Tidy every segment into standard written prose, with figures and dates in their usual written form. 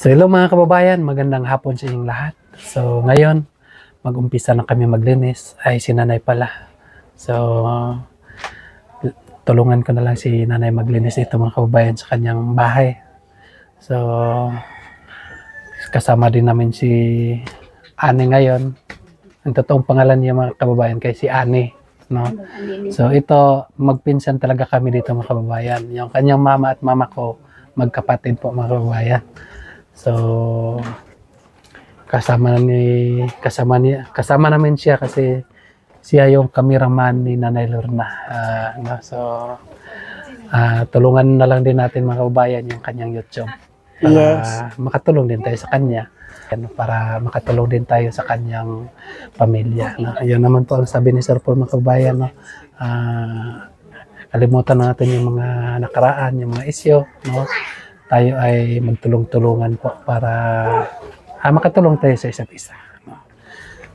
So hello mga kababayan, magandang hapon sa inyong lahat. So ngayon, mag-umpisa na kami maglinis. Ay si nanay pala. So tulungan ko na lang si nanay maglinis ito mga kababayan sa kanyang bahay. So kasama din namin si Ani ngayon. Ang totoong pangalan niya mga kababayan kay si Ani. No? So ito, magpinsan talaga kami dito mga kababayan. Yung kanyang mama at mama ko, magkapatid po mga kababayan. So kasama namin siya kasi siya yung cameraman ni Nanay Lorna. No? So tulungan na lang din natin mga kababayan yung kanyang YouTube. Para makatulong din tayo sa kanya. Para makatulong din tayo sa kanyang pamilya. No? Ayun naman po ang sabi ni Sir Paul mga kababayan. No? Kalimutan na natin yung mga nakaraan, yung mga isyo. No? Tayo ay magtulong-tulungan po para makatulong tayo sa isa't isa. No?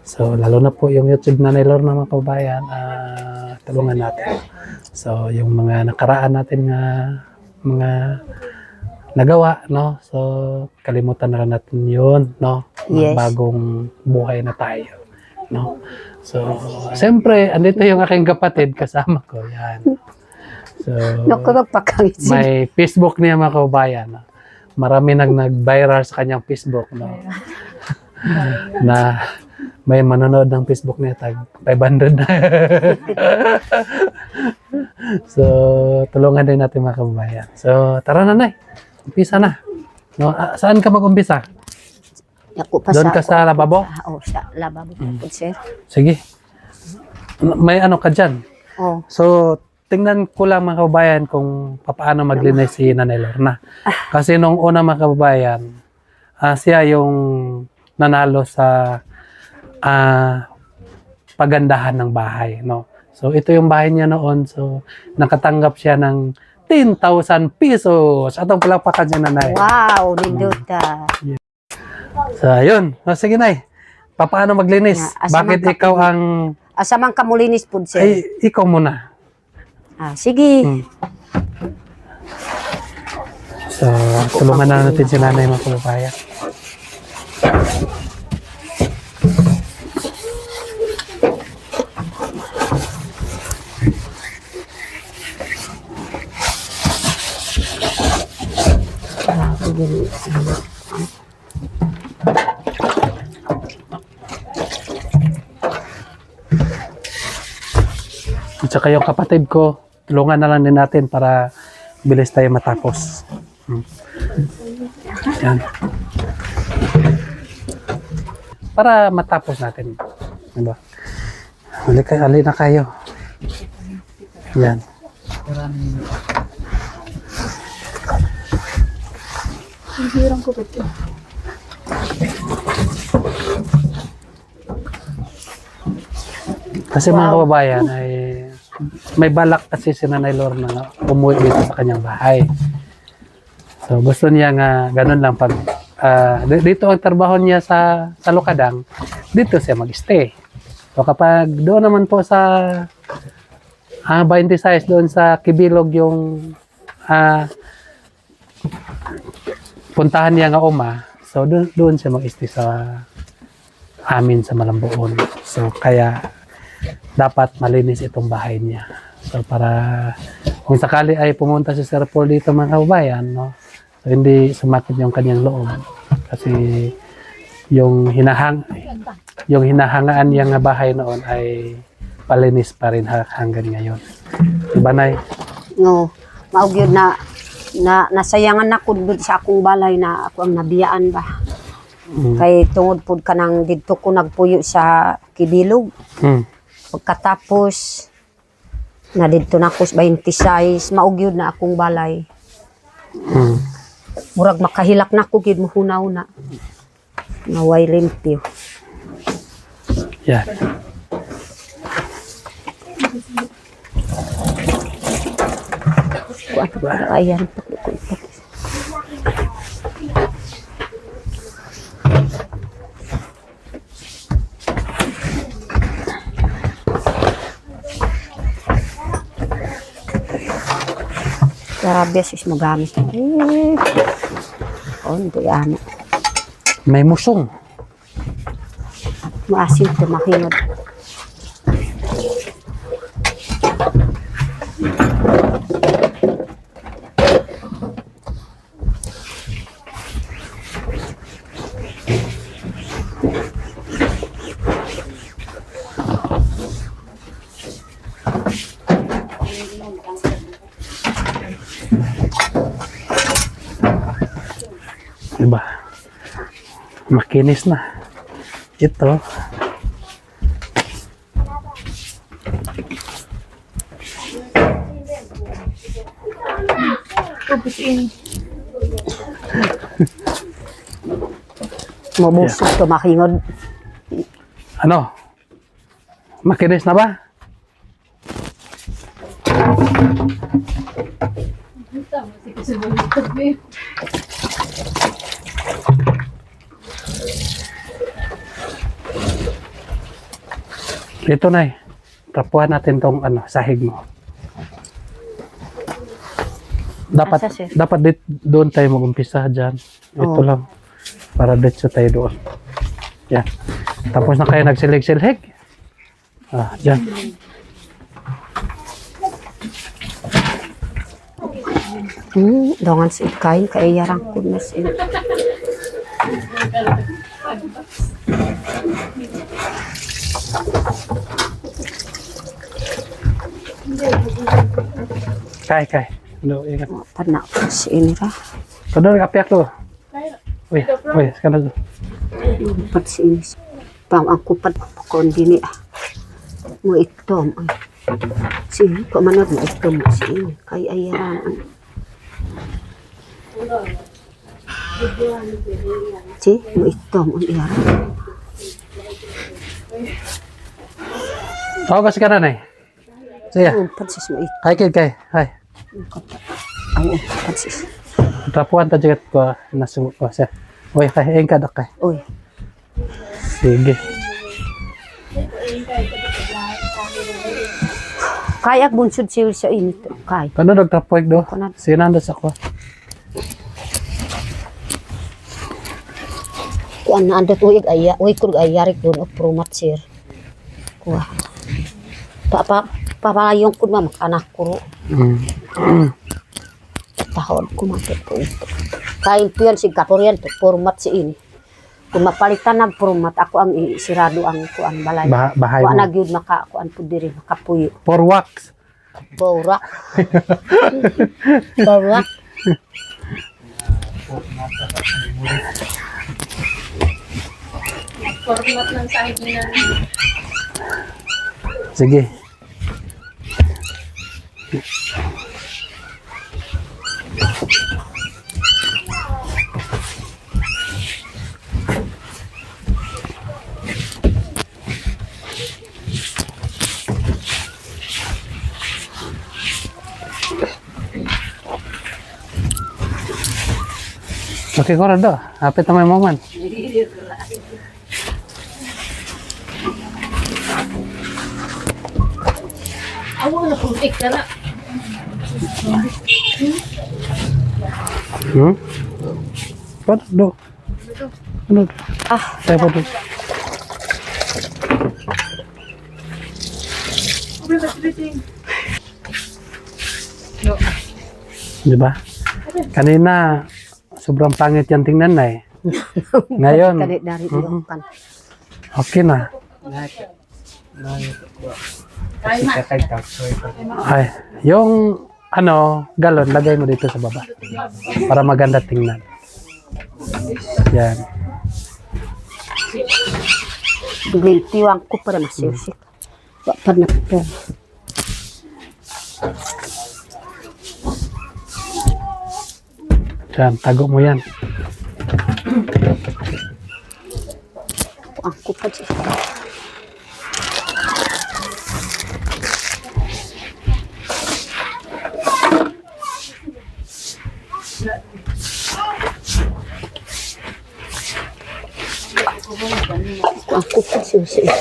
So, lalo na po yung YouTube Nanay Lorna mga kababayan, tulungan natin. So, yung mga nakaraan natin na mga nagawa, no? So, kalimutan na lang natin yun, no? Bagong buhay na tayo, no? So, siyempre, andito yung aking kapatid, kasama ko, yan. So, may Facebook niya mga kababayan. No? Marami nag-viral sa kanyang Facebook. No? Na may manonood ng Facebook niya, tag 500 na. So, tulungan din natin mga kababayan. So, tara na, Nay. Umpisa na. No? Saan ka mag-umpisa? Doon ka sa lababo? Oo, sa lababo. Sir. Sige. May ano ka dyan? Oh. So, tingnan ko lang mga kababayan kung paano maglinis si Nanay Lorna. Kasi nung una mga kababayan, siya yung nanalo sa pagandahan ng bahay. No? So ito yung bahay niya noon. So nakatanggap siya ng 10,000 pesos. Atong palakpakan si Nanay. Wow, ninduta. So ayun. Sige Nay, paano maglinis? Bakit ikaw ang... Asamang kamulinis po, sir? Ay, ikaw muna. Sige. So, tulungan na natin si Nanay mga kababayan. At saka yung kapatid ko, tulungan na lang din natin para bilis tayo matapos. Yan. Para matapos natin. Diba? Hali na kayo. Yan. Kasi mga kababayan ay may balak kasi si Nanay Lorna na umuwi dito sa kanyang bahay. So gusto niya nga ganun lang pag dito ang trabaho niya sa Lukadang, dito siya mag-stay. So kapag doon naman po sa 26 doon sa Kibilog yung puntahan niya nga so doon siya mag-stay sa amin sa Malambuon. So kaya dapat malinis itong bahay niya. So para kung sakali ay pumunta si Sir Paul dito mga kababayan, no? So hindi sumakit yung kanyang loob. Kasi yung hinahangaan niya nga bahay noon ay palinis pa rin hanggang ngayon. Diba, Nay? No, maugyod na nasayangan ako doon sa akong balay na ako ang nabiyaan ba. Kay tungod po ka nang dito ko nagpuyo sa Kibilog. Pagkatapos na dito na ako sa 26, maugyod na akong balay. Murag makahilak na ako, gid muhunaw na. Naway limpyo. Yan. Ayan. Grabe, sis mo gamit. On, di ano. May musong. Maasim to mahingod. Diba? Makinis na. Ito. Mabusog to mahingod. Ano? Makinis na ba? Ito na tapuan natin tong sahig mo. Asa, sir? Dapat doon tayo mag-umpisa dyan. Ito Oo. lang. Para dito tayo doon. Yan. Tapos na kayo nagsilig-silhig. Dyan. Dongan si kain kay yarang kunas in. Kay. Ano, ingat. Panak si ini ra. Kado nag-apiak to. Uy, sekarang to. Pat si ini. Pam ang kupat kon dini mo itom ay. Si ko manag mo itom si ini kay ayaran. Si mo itom ang ayaran. Tahu ka sekarang nih. Saya. Pat si mo itom. Hai kay. Hai. Ay pat si. Tapuan ta jagat ko nasubo ko siya. Uy, kay engka dak kay. Oy. Sige. Kayak bunsod siya sa ini kay. Kano nagtapuig do? Kanat. Sinanda sa ko. Kuan na andot uig aya, uig kun ayarik doon of promat sir. Kuha. Papalayong kun mamak anak ko. Tahon ko matot ko ito. Kain piyon si kapuryan to format si ini. Kung mapalitan ng format ako ang sirado ang kuan balay. Bahay Kuan mo. nagyud maka kuan pud diri makapuyo. For wax. Borak. Borak. Format ng sahig nila. Sige. Oke, kau rada. Apa itu momen? Awa na kung ka na. Kau do. Ano? Saya foto. Diba? Kanina, sobrang pangit yan tingnan na eh. Ngayon, Kadit dari iyo kan. okay na. Ay, yung galon, lagay mo dito sa baba. Para maganda tingnan. Yan. Bigay tiwang ko para masisik. Wa pa na po. Yan, tago mo yan. Ang kupad siya. Ang kupad siya.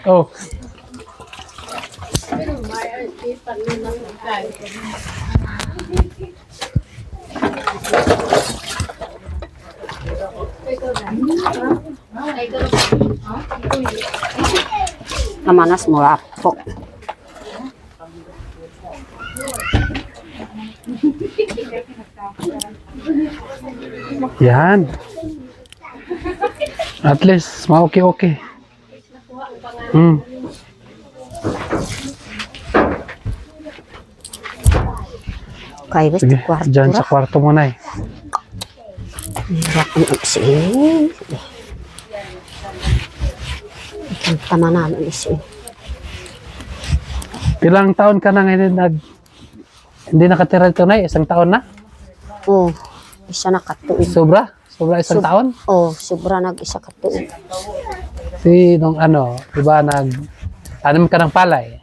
Oh, Pero may ipan nila ng kain. Namanas mo lapok. Yan. At least, ma-okay-okay. Kaya basta Sige, kwarto dyan ra. sa kwarto mo na eh. Hirap ang agsin. Ang tamanan ang agsin. Ilang taon ka na ngayon hindi nakatira dito na eh? Isang taon na? Oh, isa na katuig. Sobra? Sobra isang taon? Oh, sobra nag-isa katuig. Nung ano, diba tanim ka ng palay?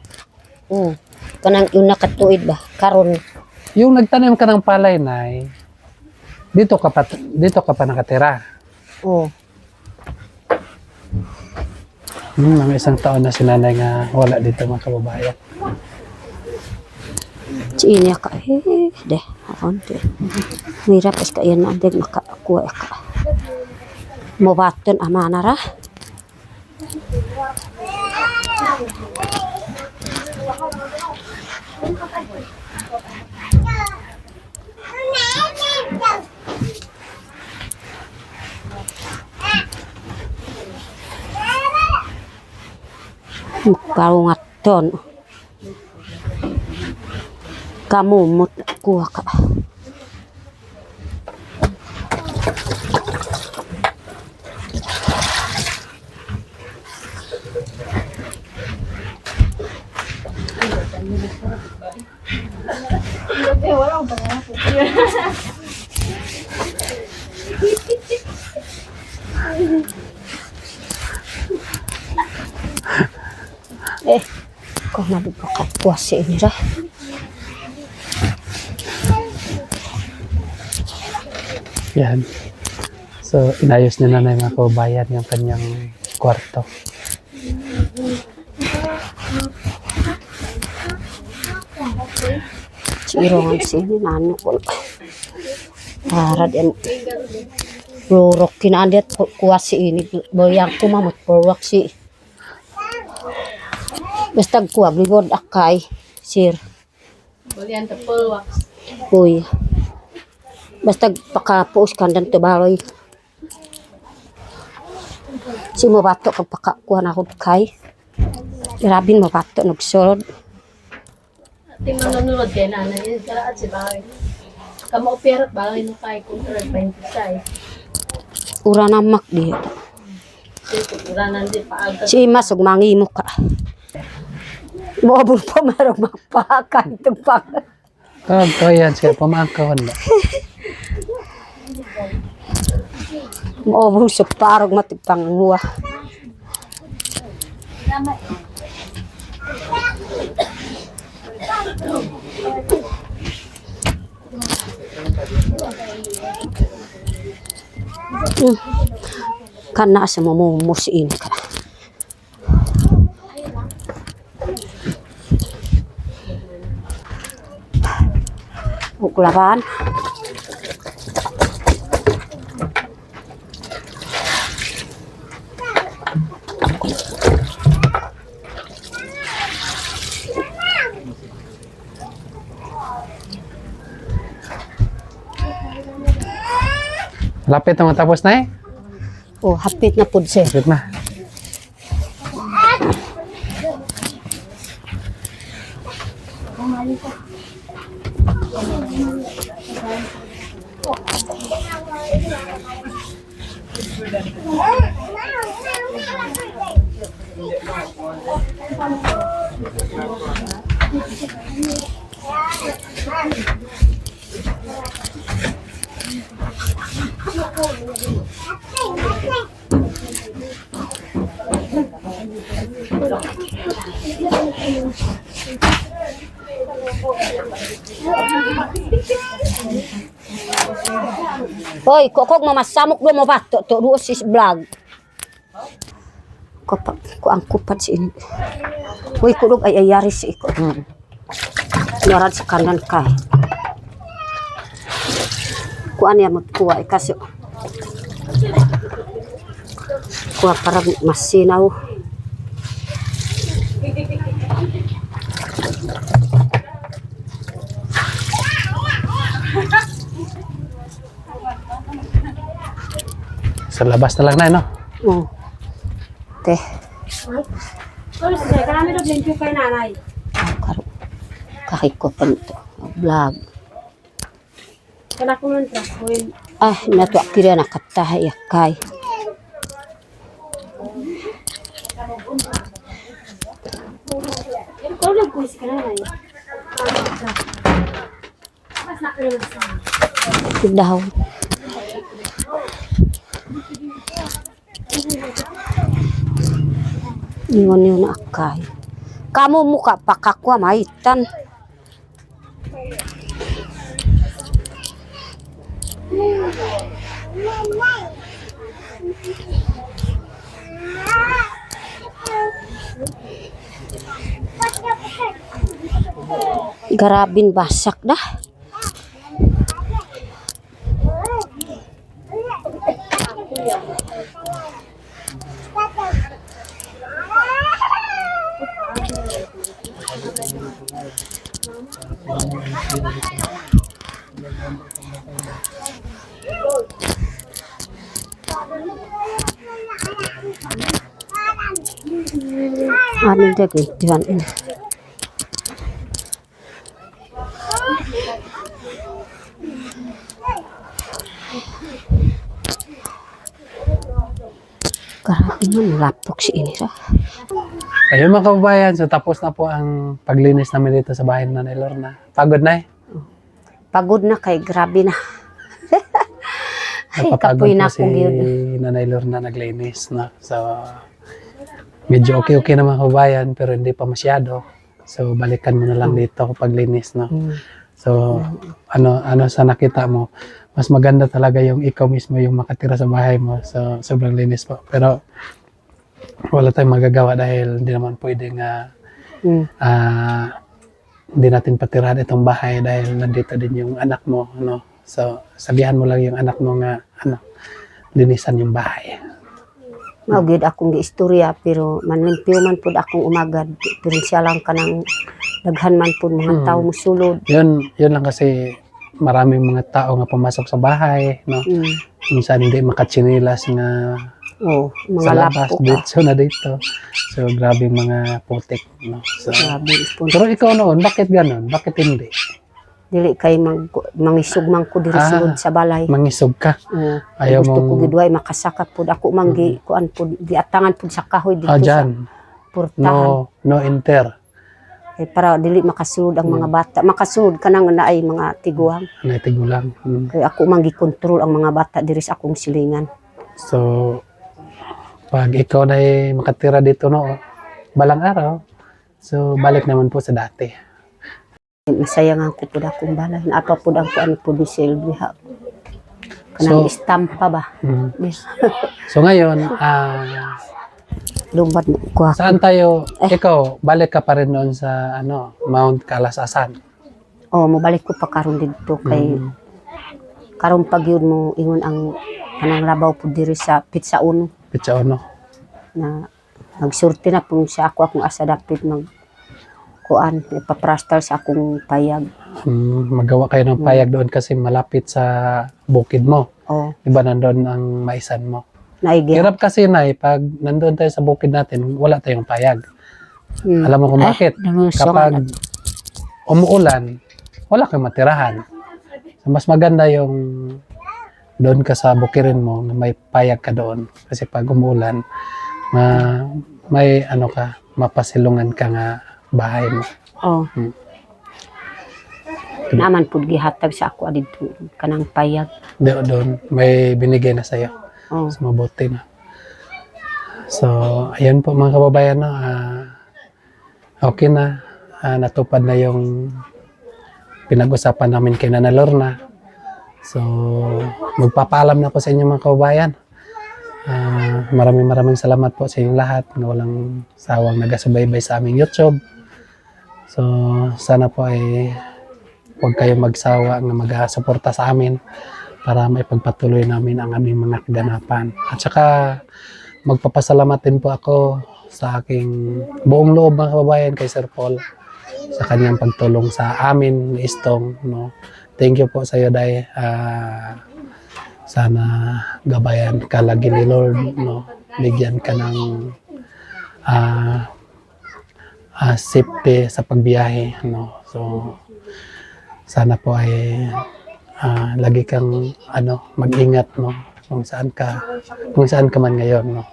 Oh, kanang yung nakatuig ba? Karon, Yung nagtanim ka ng palay na dito ka pa nakatira. oh, Mga isang taon na si nanay nga wala dito mga kababayan. siya ka. Deh, akon deh. Mirap is ka yan na, deh, makakuha ka. Mabaton amana ra. Karungaton. Kamu mut kuha ka. Kung nabibakakuha si Inira. Yan. So, inayos ni nanay mga kababayan yung kanyang kwarto. Cirongan sini nano ko. Para din. Rurok kinaandet kuha si ini. Boyang kumamot porwak si. Basta kuha bligod akay. Sir. Balian tepel wax. Uy. Basta pakapuos kandan tebaloy. Si mo bato kag pakakuha na hud kay. Grabin mo bato nagsulod. Ating manunod kay nanay. Yan kalaat si Bahay. Kamo operat Bahay no kay kung 26. Ura namak di. Dito uranan di paagkat. Si Mas ug mangimo ka. Moabol pa marong magpakay tugpang. Oh, yan siya, pamangkawan na. Moabol sa parong matipang muwa. Kana sa mamumusin ka. Ukulaban. Lapit na matapos na eh. Oh, hapit na pud sir. Lapit na. Hoy, kokog mamasamok do mo bato to rusis vlog. Ko ang kupad si ini. Hoy, kulog ay ayari si iko. Narad sa kanan kay. Kuan ya mo kuha kasi kuha para masinaw. sa labas na lang na, no? Oh. Te. Karo. Kahiko pa nito. Vlog. Ah, nato akira nakatahay akay. Daw. Ingon yun na akay. Kamu muka pakakwa maitan. Garabin basak dah. Ano dia gantian ini. Grabe man, lapok si ini sa. Ayun mga kababayan, so tapos na po ang paglinis namin dito sa bahay na ni Lorna. Pagod na eh. Pagod na kay grabe na. Ay, Napapagod kapoy na po si akong yun. Nanay Lorna naglinis na. So, medyo okay na mga kababayan, pero hindi pa masyado. So, balikan mo na lang dito kapag linis, no? So, ano sa nakita mo, mas maganda talaga yung ikaw mismo yung makatira sa bahay mo. So, sobrang linis po. Pero, wala tayong magagawa dahil hindi naman pwedeng hindi natin patirahan itong bahay dahil nandito din yung anak mo, no? So, sabihan mo lang yung anak mo nga, linisan yung bahay. Maugid akong giistorya pero manlimpiyo man pud akong umagad pero siya lang kanang daghan man pud mga tao musulod. Yun lang kasi maraming mga tao nga pumasok sa bahay, no? Minsan hindi makatsinilas nga Oh, sa mga labas, lapok. dito na dito. So, grabe mga putik, no? So, Grabe pud. pero ikaw noon, bakit ganon? Bakit hindi? Dili kay mangisugmang ko diri sulod sa balay. Mangisog ka. Oh, Ayaw gusto ko mong- gidway makasakat pud ako manggi kuan pud giatangan pud sa kahoy dito sa Dyan. portahan. No enter. Eh, para dili makasulod ang mga bata. Makasulod kanang naay mga tiguang. Naitigulang. Kay ako manggi control ang mga bata diri sa akong silingan. So, pag ikaw na makatira dito, no, balang araw, so balik naman po sa dati. Masayangan ko pud akong balay. Apa pud ang kuan pud ni Silvia. Kanang So- istampa ba? Yes. So ngayon, Lumbad mo ko ako. saan tayo, ikaw, balik ka pa rin noon sa Mount Kalasasan. Oh, mobalik ko pa karon dito kay karon pag yun mo ingon ang kanang labaw pud diri sa Pizza Uno Pitsa no? na magsurti na pong siya ako akong asa dapit mag kuan ipaprastal sa akong payag. Magawa kayo ng payag doon kasi malapit sa bukid mo. Oh, Diba nandun ang maisan mo? naigi. Hirap kasi pag nandun tayo sa bukid natin, wala tayong payag. Alam mo kung bakit? Kapag umuulan, wala kang matirahan. So, mas maganda yung doon ka sa bukirin mo na may payag ka doon. Kasi pag umuulan, may mapasilungan ka nga bahay mo. Oh. Naman pud gihatag sa ako adito kanang payag. Doon, may binigay na sa'yo. Oh. So, mabuti na. So, ayan po mga kababayan, no? Okay na. Natupad na yung pinag-usapan namin kay Nana Lorna. So, magpapaalam na po sa inyo mga kababayan. Maraming salamat po sa inyong lahat na walang sawang nagasubaybay sa aming YouTube. So, sana po ay huwag kayong magsawa na mag-suporta sa amin para maipagpatuloy namin ang aming mga kaganapan. At saka, magpapasalamat din po ako sa aking buong loob mga kababayan kay Sir Paul sa kanyang pagtulong sa amin ni Istong, no. Thank you po sa iyo, Day. sana gabayan ka lagi ni Lord, no? Bigyan ka ng safety sa pagbiyahe, no? So sana po ay lagi kang mag-ingat, no? Kung saan ka man ngayon, no?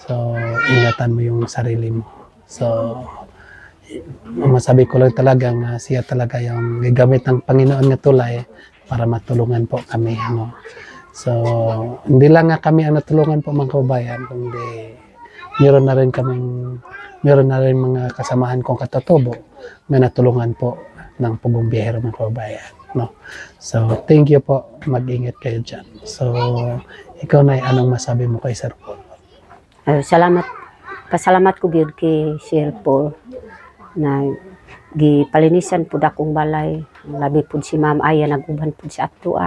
So ingatan mo yung sarili mo. So masabi ko lang talaga nga siya talaga yung gagamit ng Panginoon nga tulay para matulungan po kami, no? So hindi lang nga kami ang natulungan po mga kababayan, kundi meron na rin mga kasamahan kong katutubo na natulungan po ng Pugong Biyahero mga kababayan, no? So thank you po, mag-ingat kayo dyan. So ikaw na, anong masabi mo kay Sir Paul? Pasalamat ko gyud kay Sir Paul na gipalinisan pud akong balay, labi pud si Ma'am Aya naguban pud sa ato.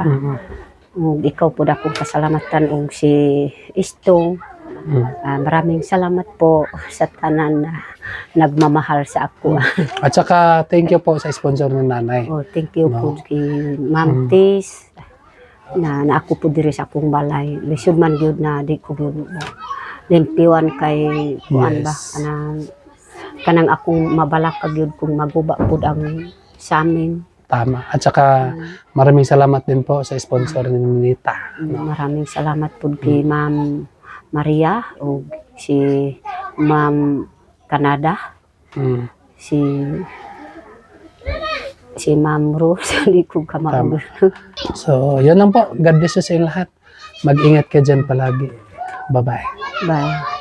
Ug ikaw pud akong pasalamatan og si Istong. Maraming salamat po sa tanan na nagmamahal sa ako. At saka thank you po sa sponsor ng nanay. Oh, thank you po kay Ma'am Tis na ako po diri sa akong balay. Lisod man gyud na di ko gyud limpiwan kay kuan ba kanang akong mabalak gyud kung maguba pud ang sa amin. Tama. At saka maraming salamat din po sa sponsor ni Nita. Maraming salamat po kay Ma'am Maria o si Ma'am Canada, si Ma'am Rose, hindi ko kamao. So, yun lang po. God bless you sa inyo lahat. Mag-ingat ka dyan palagi. Bye-bye. Bye.